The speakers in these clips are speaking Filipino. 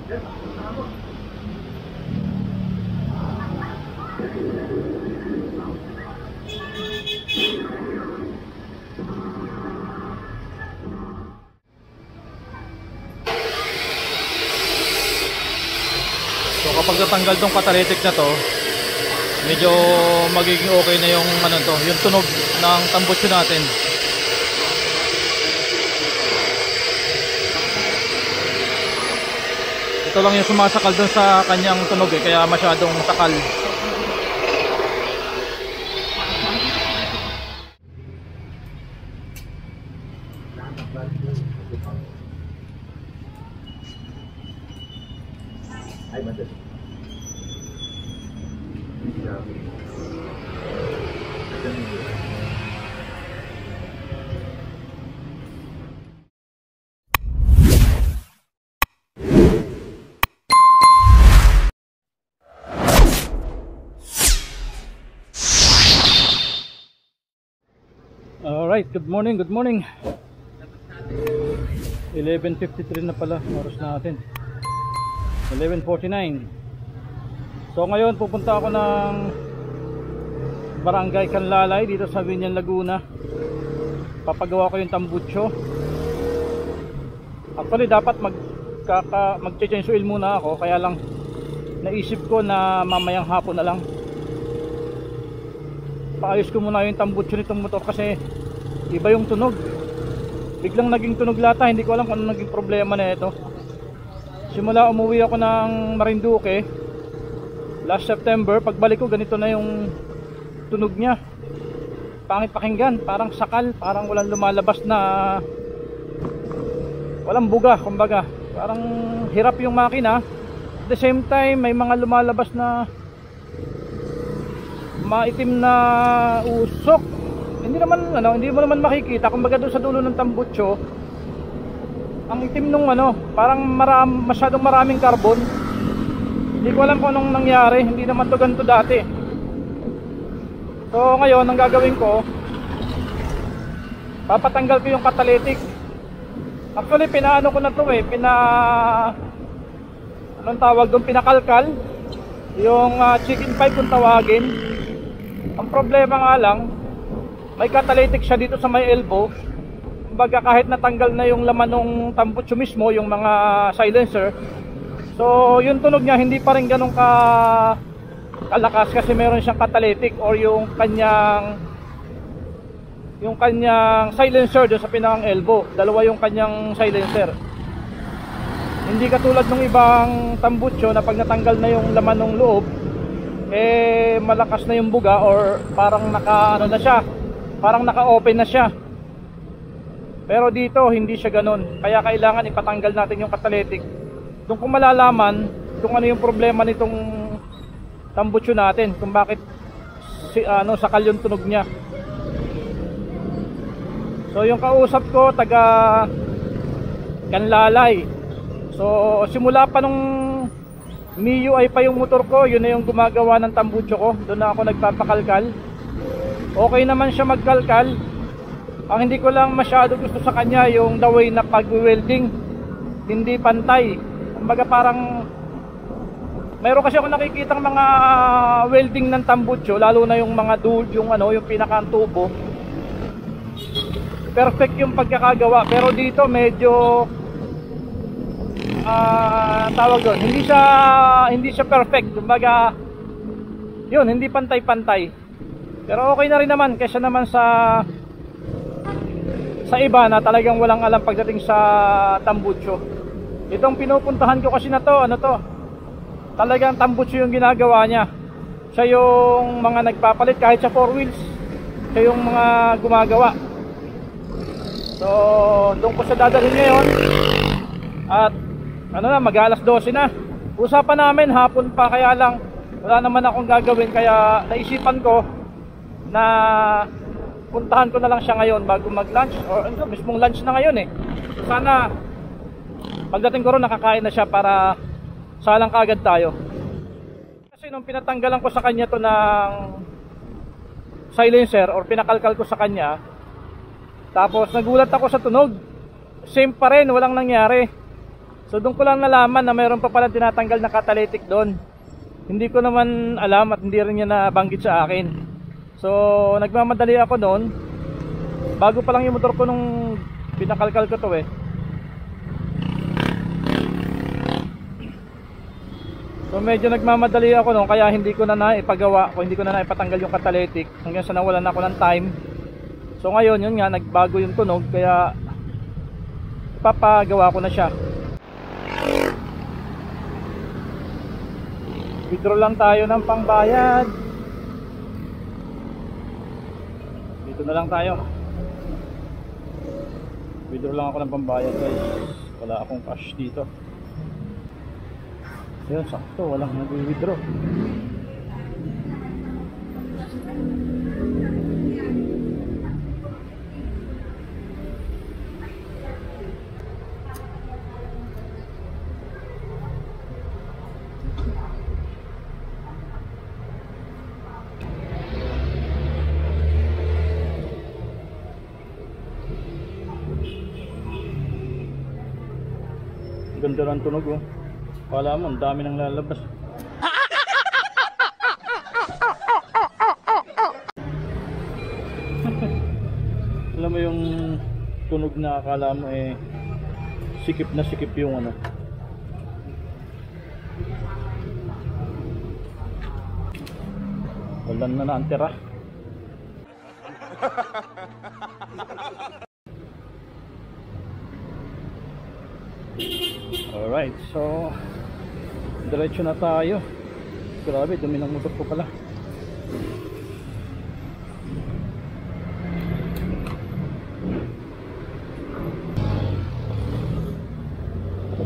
So kapag natanggal tong catalytic na to, medyo magiging okay na yung ano to, yung tunog ng tambutso natin. Ito lang yung sumasakal dun sa kanyang tunog kaya masyadong sakal. Ay, madali. Alright, good morning, good morning. 11:53 na pala oras natin. 11:49. So ngayon pupunta ako ng Barangay Canlalay dito sa Binyan, Laguna. Papagawa ko yung tambutso. Actually dapat mag-change oil muna ako, kaya lang naisip ko na mamayang hapon na lang. Paayos ko muna yung tambutso nitong motor kasi iba yung tunog. Biglang naging tunog lata, hindi ko alam kung ano naging problema na ito. Simula umuwi ako ng Marinduque last September, pagbalik ko ganito na yung tunog niya. Pangit pakinggan, parang sakal, parang walang lumalabas na, walang buga, kumbaga. Parang hirap yung makina. At the same time may mga lumalabas na maitim na usok. Hindi mo naman makikita, kumbaga doon sa dulo ng tambutso. Ang itim nung parang masyadong maraming carbon. Hindi ko alam kung anong nangyari. Hindi naman to ganito dati. So ngayon ang gagawin ko, papatanggal ko yung catalytic. Actually pinaano ko na to anong tawag doon, pinakalkal yung chicken pipe kung tawagin. Ang problema nga lang, may catalytic siya dito sa may elbow. Kumbaga kahit natanggal na yung laman ng tambutso mismo, yung mga silencer, so yung tunog niya hindi pa rin ganun kalakas kasi meron siyang catalytic or yung kanyang silencer doon sa pinakang elbow. Dalawa yung kanyang silencer. Hindi katulad ng ibang tambutso na pag natanggal na yung laman ng loob, malakas na yung buga or parang parang naka-open na siya. Pero dito hindi siya ganun. Kaya kailangan ipatanggal natin yung catalytic. Doon kung malalaman kung ano yung problema nitong tambutso natin, kung bakit sakal yung tunog niya. So yung kausap ko taga Canlalay. So simula pa nung MIUI pa yung motor ko, yun na yung gumagawa ng tambutso ko. Doon na ako nagpapakalkal. Okay naman siya magkalkal. Ang hindi ko lang masyado gusto sa kanya yung the way na pag-welding, hindi pantay. Kumbaga parang mayroon kasi ako nakikitang mga welding ng tambutso, lalo na yung mga yung pinaka-tubo. Perfect yung pagkakagawa, pero dito medyo tawag doon, hindi siya perfect. Kumbaga yun, hindi pantay-pantay. Pero okay na rin naman kaysa naman sa iba na talagang walang alam pagdating sa tambutso. Itong pinupuntahan ko kasi na to, talagang tambutso yung ginagawa niya. Siya yung mga nagpapalit kahit sa 4 wheels. Siya yung mga gumagawa. So doon ko siya dadalhin ngayon. At mag-alas 12 na. Usapan namin hapon pa, kaya lang wala naman akong gagawin, kaya naisipan ko na puntahan ko na lang siya ngayon bago mag-lunch, or mismong lunch na ngayon Sana pagdating ko ron nakakain na siya para salang kaagad tayo. Kasi nung pinatanggalan ko sa kanya to ng silencer or pinakalkal ko sa kanya, tapos nagulat ako sa tunog. Same pa rin, walang nangyari. So doon ko lang nalaman na mayroon pa pala tinatanggal na catalytic doon. Hindi ko naman alam at hindi rin niya nabanggit sa akin. So nagmamadali ako noon. Bago pa lang yung motor ko nung pinakalkal ko to eh. So medyo nagmamadali ako noon kaya hindi ko na naipagawa o hindi ko na naipatanggal yung catalytic hanggang sa nawalan ako ng time. So ngayon yun nga, nagbago yung tunog kaya ipapagawa ko na siya. Withdraw lang tayo ng pangbayad. Dito na lang tayo. Withdraw lang ako ng pambayad guys. Wala akong cash dito. Ayun, sakto, walang nag-withdraw. Ganda ng tunog oh. Kala mo, ang dami nang lalabas. Alam mo yung tunog na akala mo eh sikip na sikip yung ano. Walang na naantira. Alright, so diretso na tayo. Grabe, dumi ng motor ko pala.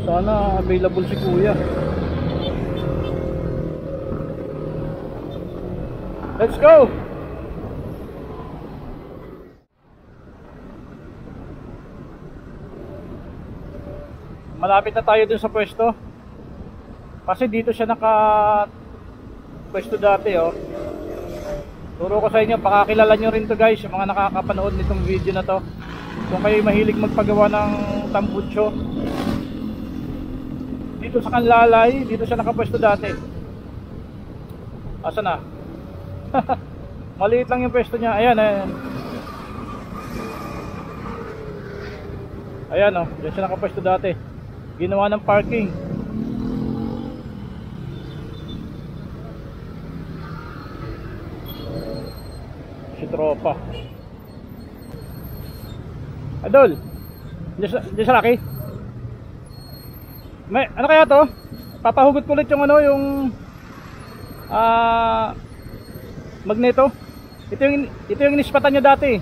Sana available si kuya. Let's go! Malapit na tayo dun sa pwesto. Kasi dito siya naka pwesto dati oh. Turo ko sa inyo, pakakilala nyo rin to guys, yung mga nakakapanood nitong video na to. Kung kayo mahilig magpagawa ng tambucho, dito sa Kanlalay, dito siya nakapwesto dati. Asa na? Maliit lang yung pwesto niya. Ayan, ayan. Ayan oh, dyan siya nakapwesto dati. Ginawa ng parking. Si tropa. Adol, diyan sa laki. May, ano kaya to? Papahugot ko ulit yung ano, yung magneto. Ito yung inispatan niya dati.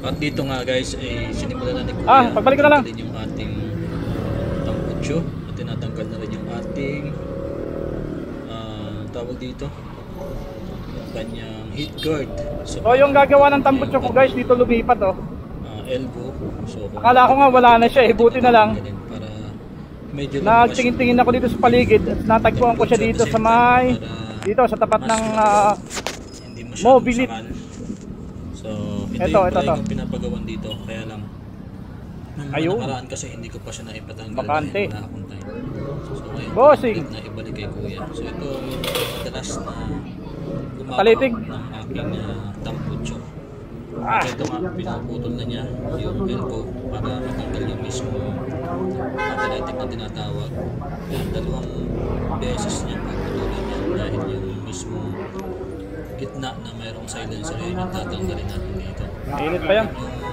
At dito nga guys ay sinimulan na ni Kuya. Pagbalik ko na lang. Yung ating tambucho at tinatanggal na rin yung ating tawag dito yung kanyang heat guard. So yung gagawa ng tambucho ko guys dito lumipat oh. Elbow. So akala ko nga wala na siya eh, buti na lang. Para medyo nagtingin-tingin ako dito sa paligid at natagpuan ko siya dito sa may dito sa tapat ng Mobility. So ito yung pinapagawan dito, kaya lang nung nakaraan kasi hindi ko pa siya naipatanggal bakante. Wala akong time. So ngayon bossing na ibalik kay Kuya. So ito yung madalas na gumagawa ng aking tambucho. Ito nga, pinaputol na niya yung elbow para matanggal yung mismo catalytic na tinatawag. Yan, 2 beses niya pagputulin yan dahil yung mismo gitna na mayroong silencer yun yung tatanggalin natin dito. Init pa yan?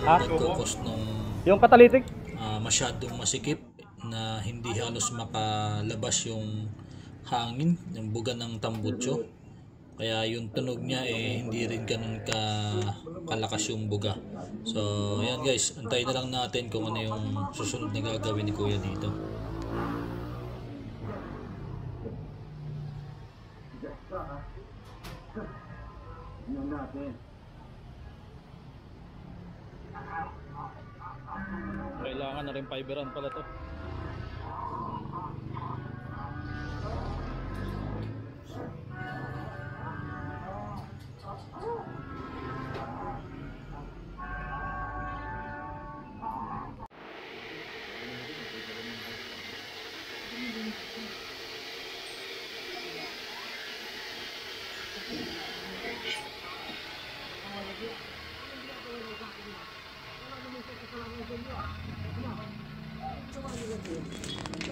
Nagkukos nung yung catalytic? Masyadong masikip na hindi halos makalabas yung hangin, yung buga ng tambucho. Kaya yung tunog niya eh hindi rin ganun kalakas yung buga. So ayan guys, antayin na lang natin kung ano yung susunod na gagawin ni Kuya dito. Kailangan na rin fiberan pala to.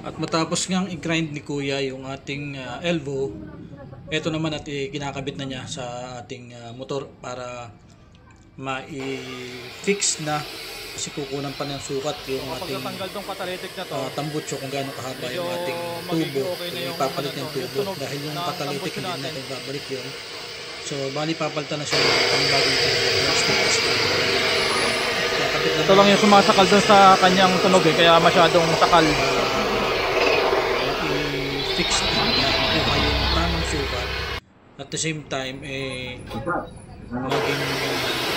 At matapos ngang i-grind ni Kuya yung ating elbow, ito naman at kinakabit na niya sa ating motor para ma-fix na, kasi kukunan pa ng sukat yung ating tambucho kung gaano kahaba yung ating tubo. Ipapalit yung tubo dahil yung catalytic hindi natin babalik yun. So bali papalitan na siya ng panibagong tubo. Ito lang yung sumasakal dun sa kanyang tunog kaya masyadong sakal. I-fix na kuha yung tamang sukat. At the same time, maging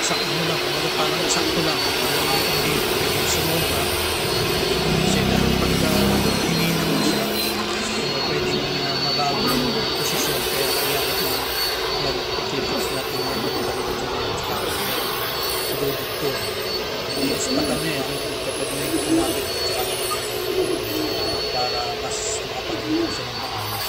sakto lang, parang sakto lang, hindi sumobra. Kasi dahil pagka hinina mo siya, pwedeng mabago yung posisyon, kaya mag-fix natin yung produkto. Tapos pata niya kapag may kumapit para mas makapagpapit siya ng maayos.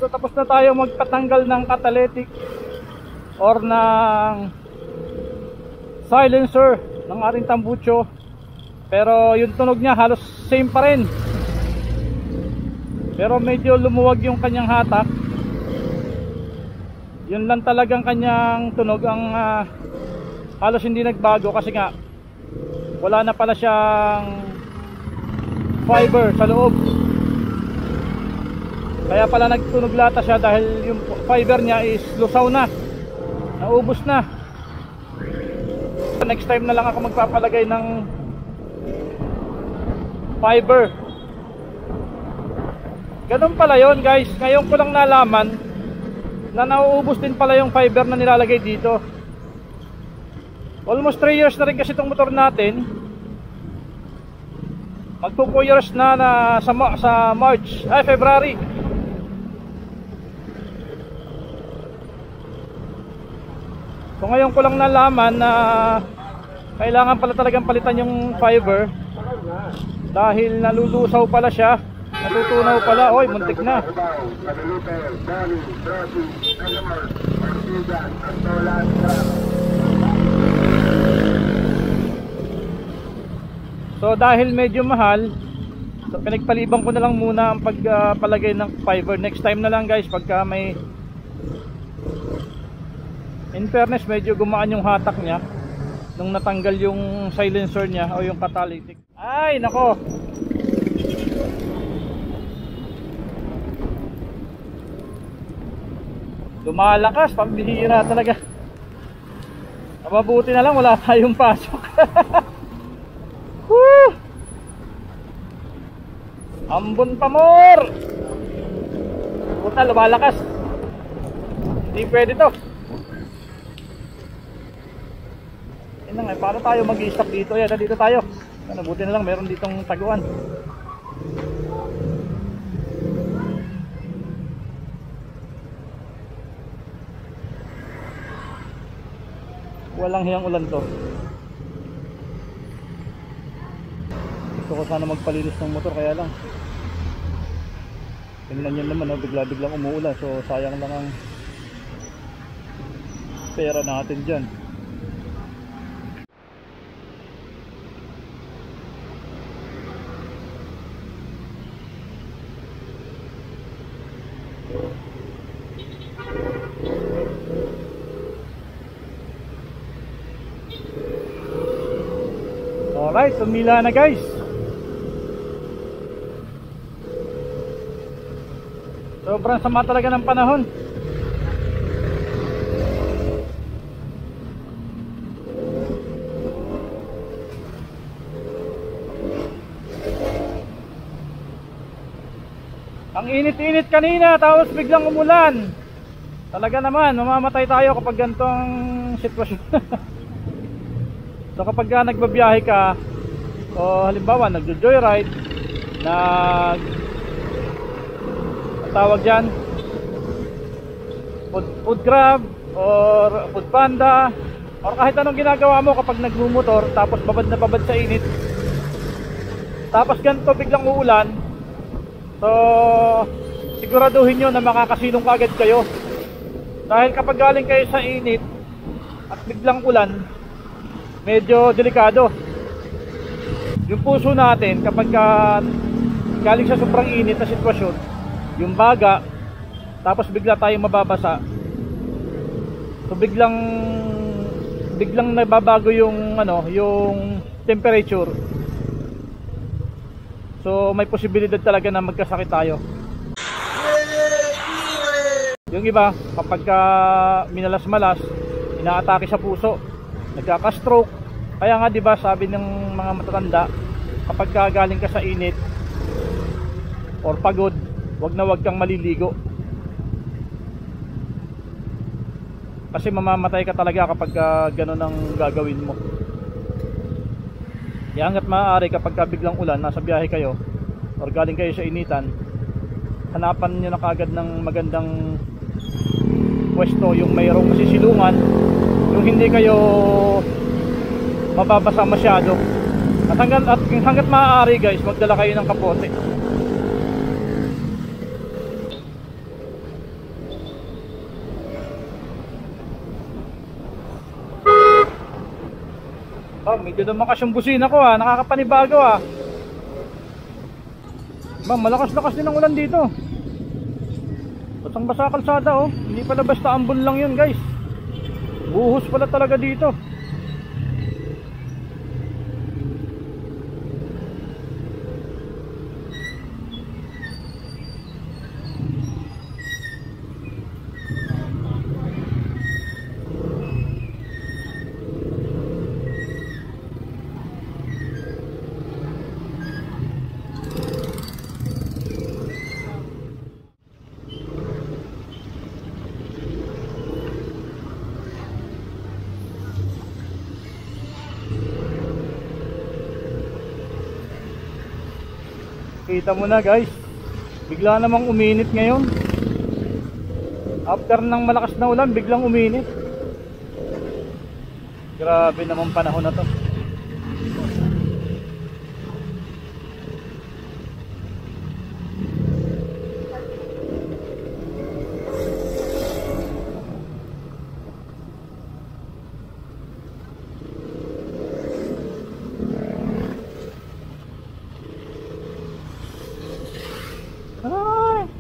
So tapos na tayo magpatanggal ng catalytic or ng silencer ng ating tambucho, pero yung tunog niya halos same pa rin, pero medyo lumuwag yung kanyang hatak. Yun lang talagang kanyang tunog ang halos hindi nagbago, kasi nga wala na pala siyang fiber sa loob. Kaya pala nagtunog lata siya dahil yung fiber niya is lusaw na, naubos na. Next time na lang ako magpapalagay ng fiber. Ganun pala yon guys. Ngayon ko lang nalaman na nauubos din pala yung fiber na nilalagay dito. Almost 3 years na rin kasi itong motor natin. Magpo 4 years na sa February. So ngayon ko lang nalaman na kailangan pala talagang palitan yung fiber dahil nalulusaw pala siya, natutunaw pala. Oy, muntik na. So dahil medyo mahal, so pinagpaliban ko na lang muna ang pagpalagay ng fiber. Next time na lang guys, pagka may, in fairness medyo gumaan yung hatak niya nung natanggal yung silencer niya o yung catalytic. Ay nako, lumalakas, pambihira talaga. Mabuti na lang wala tayong pasok. Woo! Ambon pa more. Puta, lumalakas. Hindi pwede to. Yan nga, paano tayo mag-i-stop dito? Yan, dito tayo. Buti na lang meron ditong taguan. Walang hiyang ulan to. Gusto ko sana magpalinis ng motor, kaya lang tingnan nyo naman, bigla-biglang umuulan. So sayang lang ang pera natin dyan. Alright, tumila na guys. Sobrang sama talaga ng panahon. Ang init-init kanina, tapos biglang umulan. Talaga naman, mamamatay tayo kapag ganitong sitwasyon. So kapag nagbabiyahe ka, o halimbawa nagjo-joyride, tawag dyan, food grab or food panda, or kahit anong ginagawa mo kapag nagmumotor tapos babad na babad sa init, tapos ganito biglang uulan, so siguraduhin nyo na makakasilong kagad kayo, dahil kapag galing kayo sa init at biglang ulan, medyo delikado. Yung puso natin kapag galing sa sobrang init na sitwasyon, yung baga, tapos bigla tayong mababasa, so biglang nababago yung yung temperature. So may posibilidad talaga na magkasakit tayo. Yung iba kapag minalas-malas, inaatake sa puso, nagkaka-stroke. Kaya nga 'di ba sabi ng mga matatanda, kapag galing ka sa init or pagod, wag kang maliligo. Kasi mamamatay ka talaga kapag gano'n ang gagawin mo. Kaya hanggat maaari kapag biglang ulan, nasa biyahe kayo or galing kayo sa initan, hanapan nyo na kagad ng magandang pwesto, yung mayroong masisilungan, yung hindi kayo mababasa masyado. At hanggat maaari guys, magdala kayo ng kapote. Oh, medyo lumakas yung busina ko ha. Nakakapanibago ha. Malakas-lakas din ang ulan dito. Basang-basa kalsada oh. Hindi pala basta ambon lang yun guys. Buhos pala talaga dito. Kita mo na guys, bigla namang uminit ngayon. After ng malakas na ulan, biglang uminit. Grabe naman panahon na to. Ay,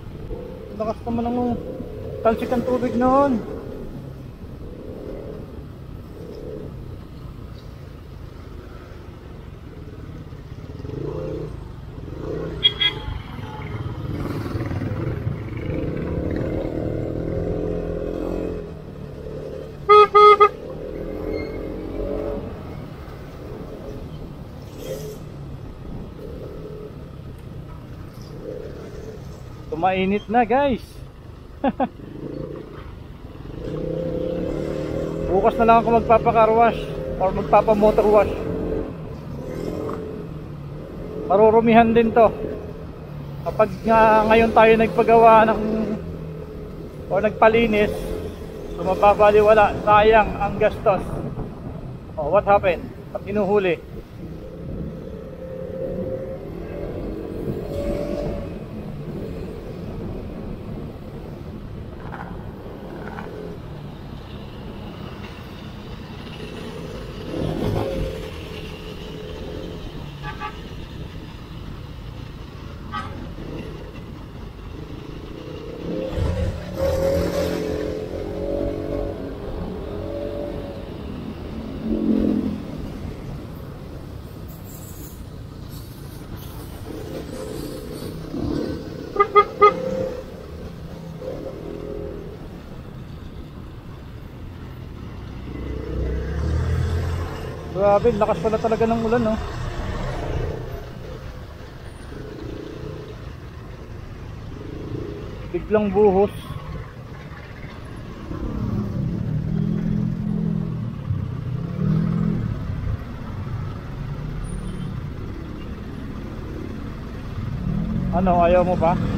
lakas naman ng talsik ang tubig noon. Tumainit na guys. Bukas na lang ako magpapa-car wash or magpapa-motor wash. Marurumihan din to kapag ngayon tayo nagpagawa ng o nagpalinis. Mababaliwala, sayang ang gastos. Oh, what happened? Pag inuhuli grabe, lakas pala talaga ng ulan no. Biglang buhos. Ano, ayaw mo pa?